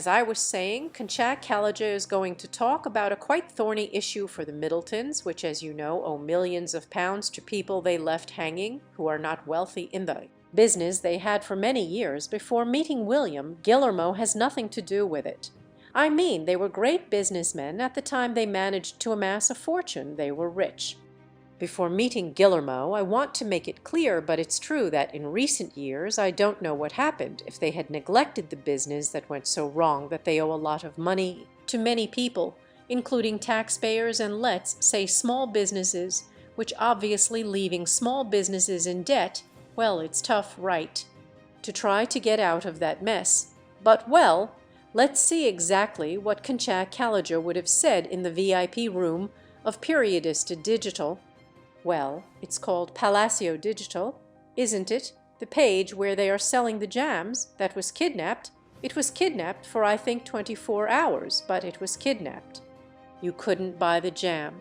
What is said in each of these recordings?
As I was saying, Concha Calleja is going to talk about a quite thorny issue for the Middletons, which, as you know, owe millions of pounds to people they left hanging who are not wealthy in the business they had for many years before meeting William. Guillermo has nothing to do with it. I mean, they were great businessmen at the time they managed to amass a fortune. They were rich. Before meeting Guillermo, I want to make it clear, but it's true that in recent years I don't know what happened if they had neglected the business that went so wrong that they owe a lot of money to many people, including taxpayers and, let's say, small businesses, which obviously leaving small businesses in debt, well, it's tough, right, to try to get out of that mess. But, well, let's see exactly what Concha Calleja would have said in the VIP room of Periodista Digital. Well, it's called Palacio Digital, isn't it? The page where they are selling the jams that was kidnapped. It was kidnapped for, I think, 24 hours, but it was kidnapped. You couldn't buy the jam.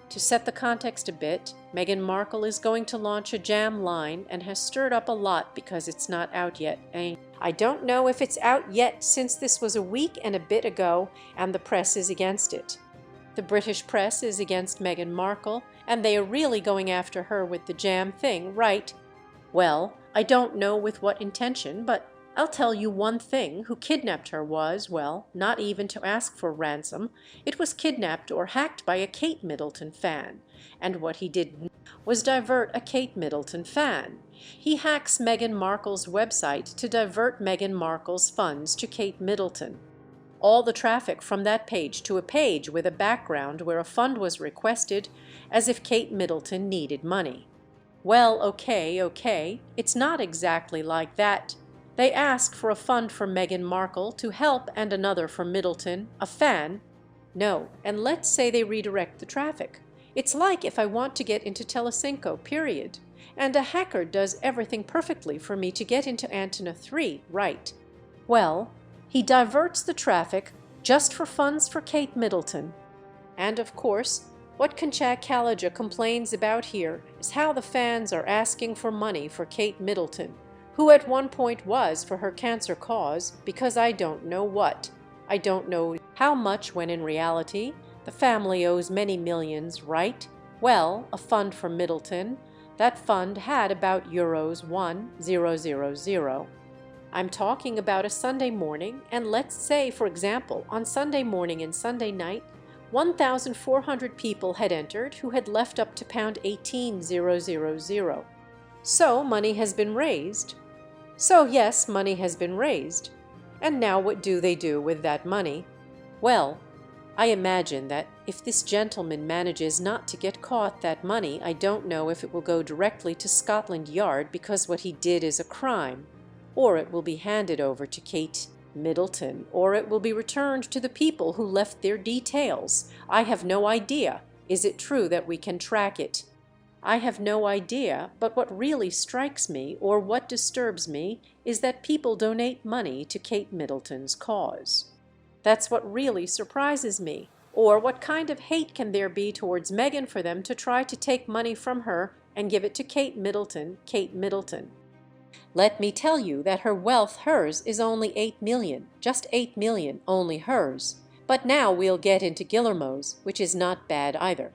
To set the context a bit, Meghan Markle is going to launch a jam line and has stirred up a lot because it's not out yet. I don't know if it's out yet since this was a week and a bit ago and the press is against it. The British press is against Meghan Markle, and they are really going after her with the jam thing, right? Well, I don't know with what intention, but I'll tell you one thing. Who kidnapped her was, well, not even to ask for ransom. It was kidnapped or hacked by a Kate Middleton fan, and what he did was divert a Kate Middleton fan. He hacks Meghan Markle's website to divert Meghan Markle's funds to Kate Middleton. All the traffic from that page to a page with a background where a fund was requested, as if Kate Middleton needed money. Well, okay, it's not exactly like that. They ask for a fund for Meghan Markle to help and another for Middleton, a fan. No, and let's say they redirect the traffic. It's like if I want to get into Telecinco, period, and a hacker does everything perfectly for me to get into Antenna 3, right? Well, he diverts the traffic just for funds for Kate Middleton. And of course, what Concha Calleja complains about here is how the fans are asking for money for Kate Middleton, who at one point was for her cancer cause, because I don't know what. I don't know how much, when in reality the family owes many millions, right? Well, a fund for Middleton. That fund had about euros 1,000. I'm talking about a Sunday morning, and let's say, for example, on Sunday morning and Sunday night, 1,400 people had entered who had left up to pound 18,000. So money has been raised. So yes, money has been raised. And now what do they do with that money? Well, I imagine that if this gentleman manages not to get caught, that money, I don't know if it will go directly to Scotland Yard because what he did is a crime, or it will be handed over to Kate Middleton, or it will be returned to the people who left their details. I have no idea. Is it true that we can track it? I have no idea, but what really strikes me, or what disturbs me, is that people donate money to Kate Middleton's cause. That's what really surprises me. Or what kind of hate can there be towards Meghan for them to try to take money from her and give it to Kate Middleton, Kate Middleton? Let me tell you that her wealth, hers, is only 8 million, just 8 million, only hers. But now we'll get into Guillermo's, which is not bad either.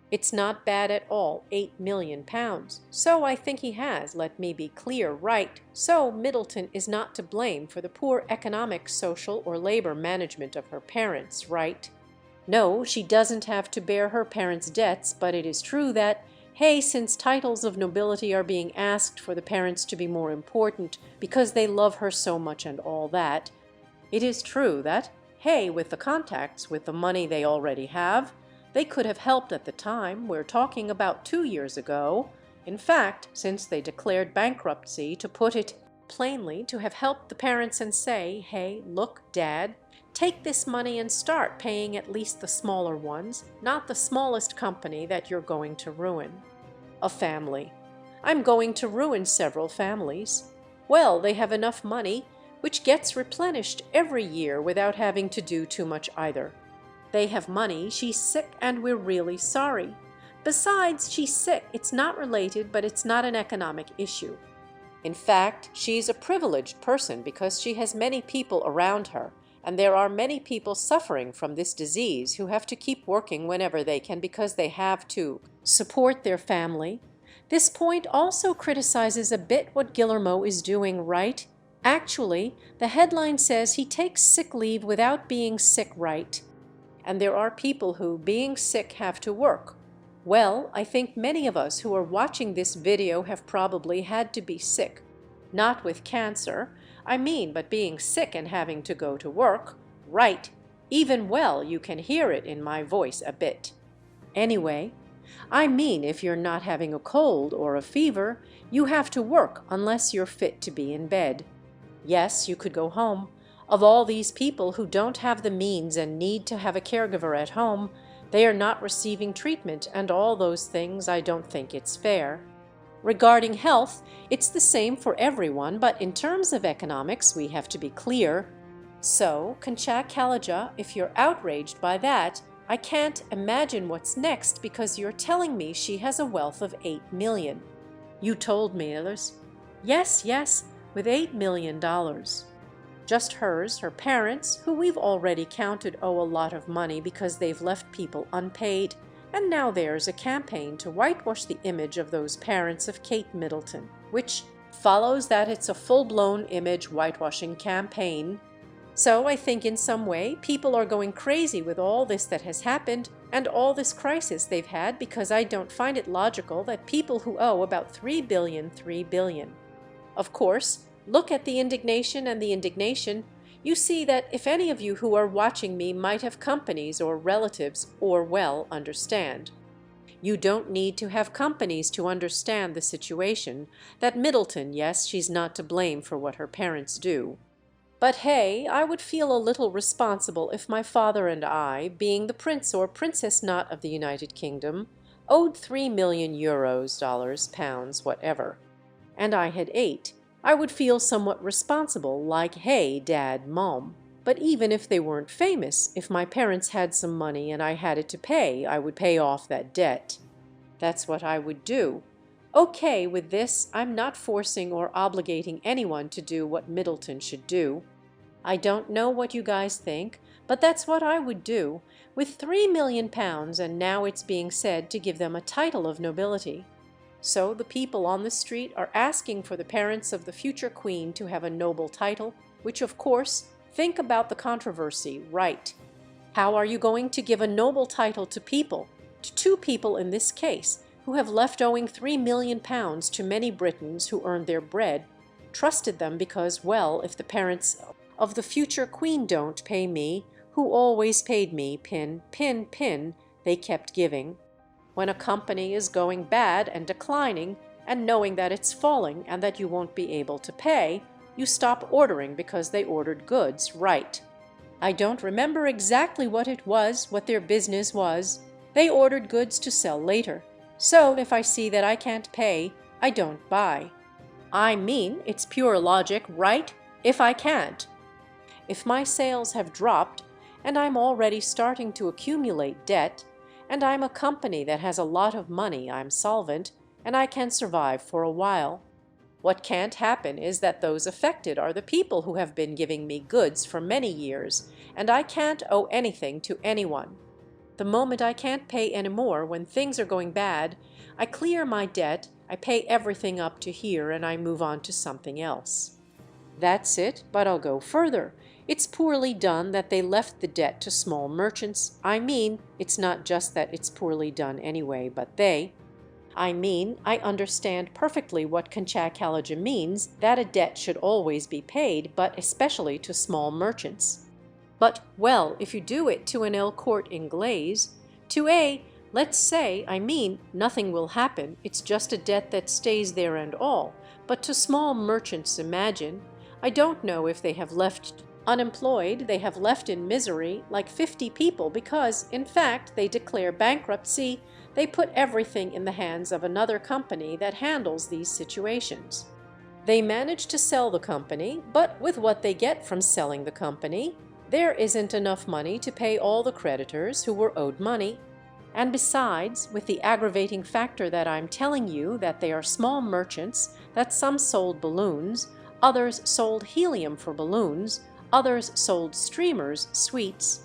It's not bad at all, 8 million pounds. So I think he has, let me be clear, right. So Middleton is not to blame for the poor economic, social, or labor management of her parents, right? No, she doesn't have to bear her parents' debts, but it is true that, hey, since titles of nobility are being asked for the parents to be more important because they love her so much and all that, it is true that, hey, with the contacts, with the money they already have, they could have helped at the time. We're talking about 2 years ago. In fact, since they declared bankruptcy, to put it plainly, to have helped the parents and say, hey, look, Dad, take this money and start paying at least the smaller ones, not the smallest company that you're going to ruin. A family. I'm going to ruin several families. Well, they have enough money, which gets replenished every year without having to do too much either. They have money, she's sick, and we're really sorry. Besides, she's sick. It's not related, but it's not an economic issue. In fact, she's a privileged person because she has many people around her, And there are many people suffering from this disease who have to keep working whenever they can because they have to support their family. This point also criticizes a bit what Guillermo is doing, right? Actually, the headline says he takes sick leave without being sick, right? And there are people who, being sick, have to work. Well, I think many of us who are watching this video have probably had to be sick. Not with cancer, but being sick and having to go to work. Right. Even well, you can hear it in my voice a bit. Anyway, if you're not having a cold or a fever, you have to work unless you're fit to be in bed. Yes, you could go home. Of all these people who don't have the means and need to have a caregiver at home, they are not receiving treatment and all those things. I don't think it's fair. Regarding health, it's the same for everyone, but in terms of economics, we have to be clear. So, Concha Calleja, if you're outraged by that, I can't imagine what's next because you're telling me she has a wealth of $8 million. You told me, Alice. Yes, with $8 million. Just hers, her parents, who we've already counted owe a lot of money because they've left people unpaid, and now there's a campaign to whitewash the image of those parents of Kate Middleton, which follows that it's a full-blown image whitewashing campaign. So I think in some way people are going crazy with all this that has happened and all this crisis they've had because I don't find it logical that people who owe about $3 billion. Of course, look at the indignation and the indignation. You see that if any of you who are watching me might have companies or relatives or, well, understand. You don't need to have companies to understand the situation, that Middleton, yes, she's not to blame for what her parents do. But hey, I would feel a little responsible if my father and I, being the prince or princess not of the United Kingdom, owed 3 million euros, dollars, pounds, whatever, and I had 8. I would feel somewhat responsible, like, hey, Dad, Mom. But even if they weren't famous, if my parents had some money and I had it to pay, I would pay off that debt. That's what I would do. Okay, with this, I'm not forcing or obligating anyone to do what Middleton should do. I don't know what you guys think, but that's what I would do, with £3 million, and now it's being said to give them a title of nobility. So the people on the street are asking for the parents of the future queen to have a noble title, which of course, think about the controversy, right? How are you going to give a noble title to people, to 2 people in this case, who have left owing £3 million to many Britons who earned their bread, trusted them because, well, if the parents of the future queen don't pay me, who always paid me, pin, they kept giving. When a company is going bad and declining, and knowing that it's falling and that you won't be able to pay, you stop ordering because they ordered goods, right? I don't remember exactly what it was, what their business was. They ordered goods to sell later. So if I see that I can't pay, I don't buy. It's pure logic, right? If I can't. If my sales have dropped, and I'm already starting to accumulate debt, and I'm a company that has a lot of money, I'm solvent, and I can survive for a while. What can't happen is that those affected are the people who have been giving me goods for many years, and I can't owe anything to anyone. The moment I can't pay anymore when things are going bad, I clear my debt, I pay everything up to here, and I move on to something else. That's it, but I'll go further. It's poorly done that they left the debt to small merchants. It's not just that it's poorly done anyway, but I understand perfectly what Concha Calleja means, that a debt should always be paid, but especially to small merchants. But, well, if you do it to an El Corte Inglés, let's say, nothing will happen, it's just a debt that stays there and all. But to small merchants, I don't know if they have left unemployed, they have left in misery like 50 people because, in fact, they declare bankruptcy. They put everything in the hands of another company that handles these situations. They manage to sell the company, but with what they get from selling the company, there isn't enough money to pay all the creditors who were owed money. And besides, with the aggravating factor that I'm telling you that they are small merchants, that some sold balloons, others sold helium for balloons, Others sold streamers, sweets.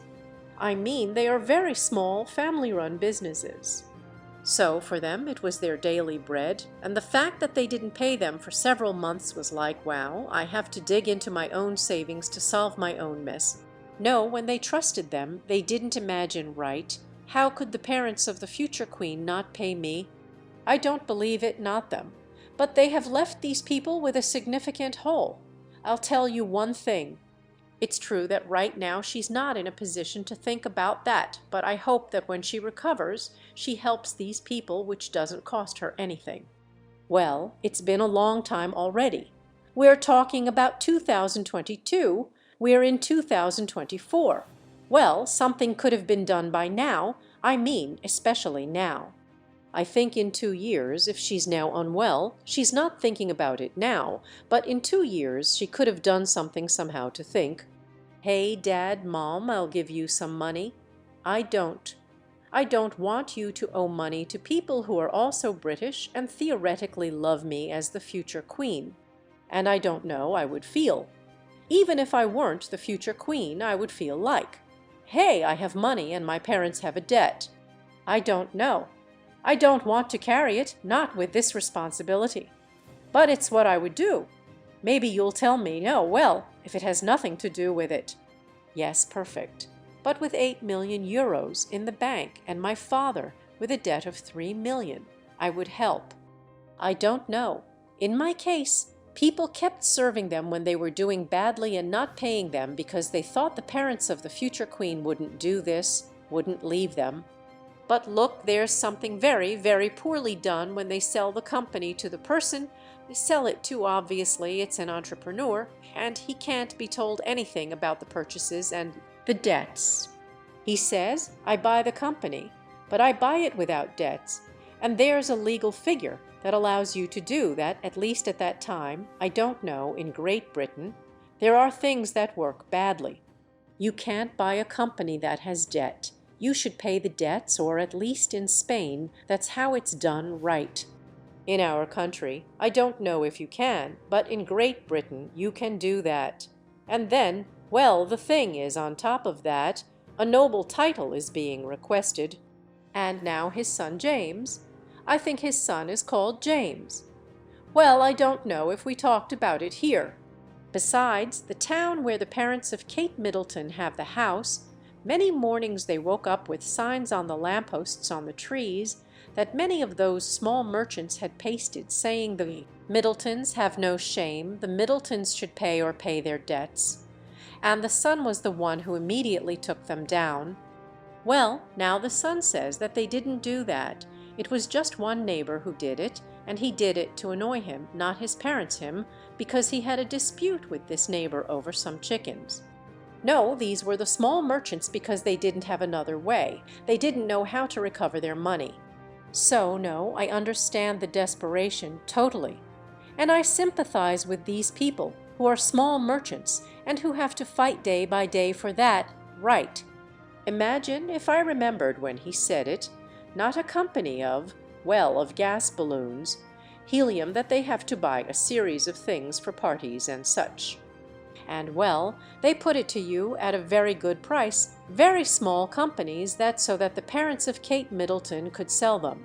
I mean, they are very small, family-run businesses. So for them, it was their daily bread, and the fact that they didn't pay them for several months was like, wow, I have to dig into my own savings to solve my own mess. No, when they trusted them, they didn't imagine right. How could the parents of the future queen not pay me? I don't believe it, not them. But they have left these people with a significant hole. I'll tell you one thing. It's true that right now she's not in a position to think about that, but I hope that when she recovers, she helps these people, which doesn't cost her anything. Well, it's been a long time already. We're talking about 2022. We're in 2024. Well, something could have been done by now. I mean, especially now. I think in 2 years, if she's now unwell, she's not thinking about it now, but in 2 years she could have done something somehow to think, hey, Dad, Mom, I'll give you some money. I don't. I don't want you to owe money to people who are also British and theoretically love me as the future queen. And I don't know, I would feel. Even if I weren't the future queen, I would feel like, hey, I have money and my parents have a debt. I don't know. I don't want to carry it, not with this responsibility. But it's what I would do. Maybe you'll tell me, no, well, if it has nothing to do with it. Yes, perfect. But with 8 million euros in the bank and my father with a debt of 3 million, I would help. I don't know. In my case, people kept serving them when they were doing badly and not paying them because they thought the parents of the future queen wouldn't do this, wouldn't leave them. But look, there's something very, very poorly done when they sell the company to the person they sell it to. Obviously, it's an entrepreneur, and he can't be told anything about the purchases and the debts. He says, I buy the company, but I buy it without debts, and there's a legal figure that allows you to do that, at least at that time. I don't know, in Great Britain, there are things that work badly. You can't buy a company that has debt. You should pay the debts, or at least in Spain, that's how it's done right. In our country, I don't know if you can, but in Great Britain you can do that. And then, well, the thing is, on top of that, a noble title is being requested. And now his son James, I think his son is called James. Well, I don't know if we talked about it here. Besides, the town where the parents of Kate Middleton have the house, many mornings they woke up with signs on the lampposts on the trees that many of those small merchants had pasted, saying the Middletons have no shame, the Middletons should pay or pay their debts. And the son was the one who immediately took them down. Well, now the son says that they didn't do that. It was just one neighbor who did it, and he did it to annoy him, not his parents him, because he had a dispute with this neighbor over some chickens. No, these were the small merchants because they didn't have another way. They didn't know how to recover their money. So, no, I understand the desperation totally. And I sympathize with these people who are small merchants and who have to fight day by day for that right. Imagine if I remembered when he said it, not a company of, well, of gas balloons, helium that they have to buy a series of things for parties and such. And, well, they put it to you at a very good price, very small companies, that so that the parents of Kate Middleton could sell them.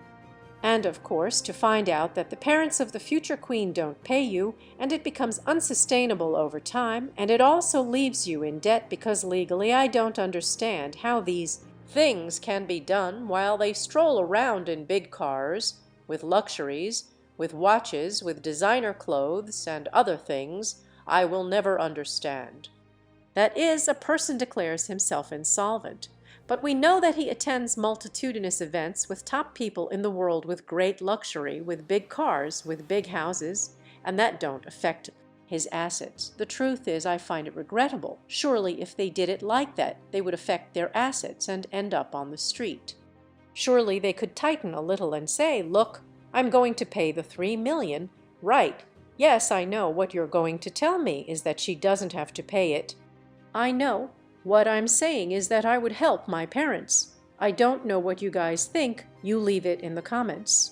And, of course, to find out that the parents of the future queen don't pay you, and it becomes unsustainable over time, and it also leaves you in debt because legally I don't understand how these things can be done while they stroll around in big cars, with luxuries, with watches, with designer clothes, and other things I will never understand. That is, a person declares himself insolvent, but we know that he attends multitudinous events with top people in the world with great luxury, with big cars, with big houses, and that don't affect his assets. The truth is, I find it regrettable. Surely if they did it like that, they would affect their assets and end up on the street. Surely they could tighten a little and say, look, I'm going to pay the 3 million, right? Yes, I know what you're going to tell me is that she doesn't have to pay it. I know. What I'm saying is that I would help my parents. I don't know what you guys think. You leave it in the comments.